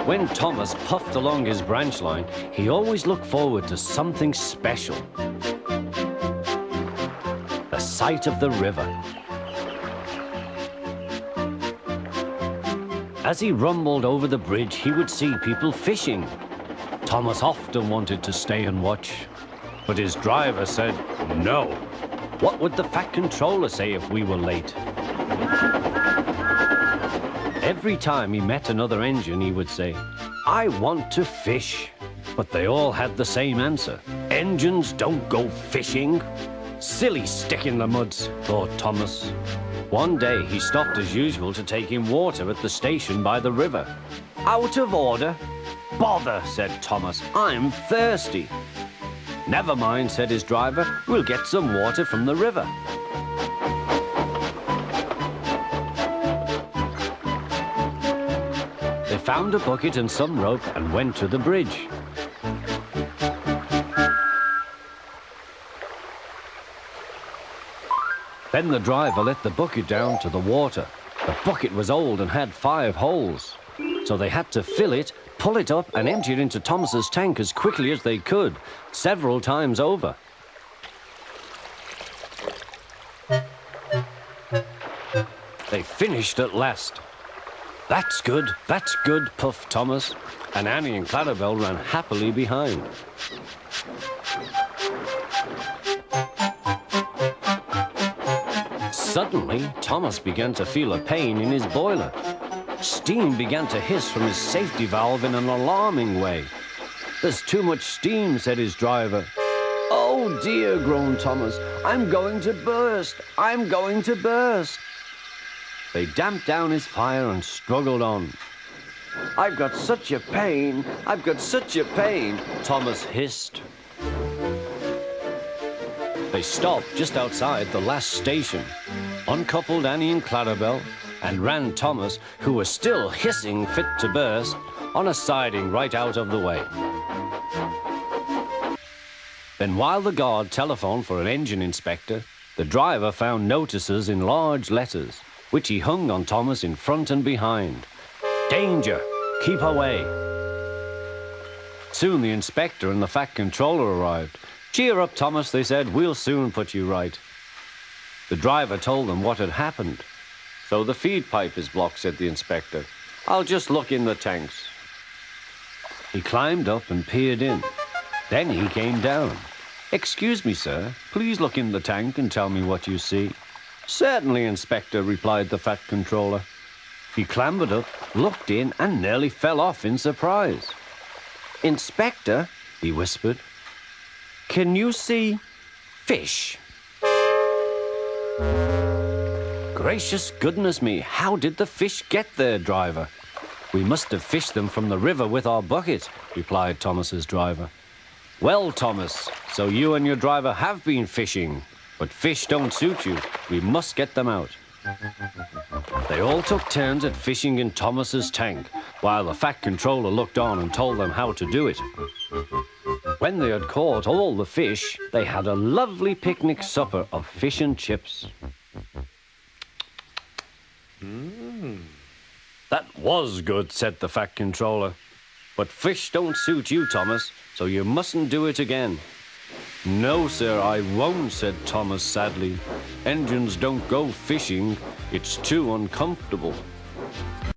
When Thomas puffed along his branch line, he always looked forward to something special. The sight of the river. As he rumbled over the bridge, he would see people fishing. Thomas often wanted to stay and watch, but his driver said no. What would the Fat Controller say if we were late? Every time he met another engine, he would say, "I want to fish." But they all had the same answer. "Engines don't go fishing." Silly stick in the muds, thought Thomas. One day he stopped as usual to take in water at the station by the river. "Out of order." "Bother," said Thomas, "I'm thirsty." "Never mind," said his driver, "we'll get some water from the river." They found a bucket and some rope and went to the bridge. Then the driver let the bucket down to the water. The bucket was old and had 5 holes, so they had to fill it, pull it up and empty it into Thomas's tank as quickly as they could, several times over. They finished at last. That's good, puffed Thomas, and Annie and Clarabelle ran happily behind. Suddenly, Thomas began to feel a pain in his boiler. Steam began to hiss from his safety valve in an alarming way. "There's too much steam," said his driver. "Oh dear," groaned Thomas, "I'm going to burst, I'm going to burst." They damped down his fire and struggled on. "I've got such a pain, I've got such a pain," Thomas hissed. They stopped just outside the last station, uncoupled Annie and Clarabelle, and ran Thomas, who was still hissing fit to burst, on a siding right out of the way. Then while the guard telephoned for an engine inspector, the driver found notices in large letters, which he hung on Thomas in front and behind. "Danger! Keep away!" Soon the inspector and the Fat Controller arrived. "Cheer up, Thomas," they said. "We'll soon put you right." The driver told them what had happened. "So the feed pipe is blocked," said the inspector. "I'll just look in the tanks." He climbed up and peered in. Then he came down. "Excuse me, sir. Please look in the tank and tell me what you see." "Certainly, Inspector," replied the Fat Controller. He clambered up, looked in, and nearly fell off in surprise. "Inspector," he whispered, "can you see fish?" "Gracious goodness me, how did the fish get there, driver?" "We must have fished them from the river with our bucket," replied Thomas's driver. "Well, Thomas, so you and your driver have been fishing, but fish don't suit you. We must get them out." They all took turns at fishing in Thomas's tank, while the Fat Controller looked on and told them how to do it. When they had caught all the fish, they had a lovely picnic supper of fish and chips. "That was good," said the Fat Controller. "But fish don't suit you, Thomas, so you mustn't do it again." "No, sir, I won't," said Thomas sadly. "Engines don't go fishing. It's too uncomfortable."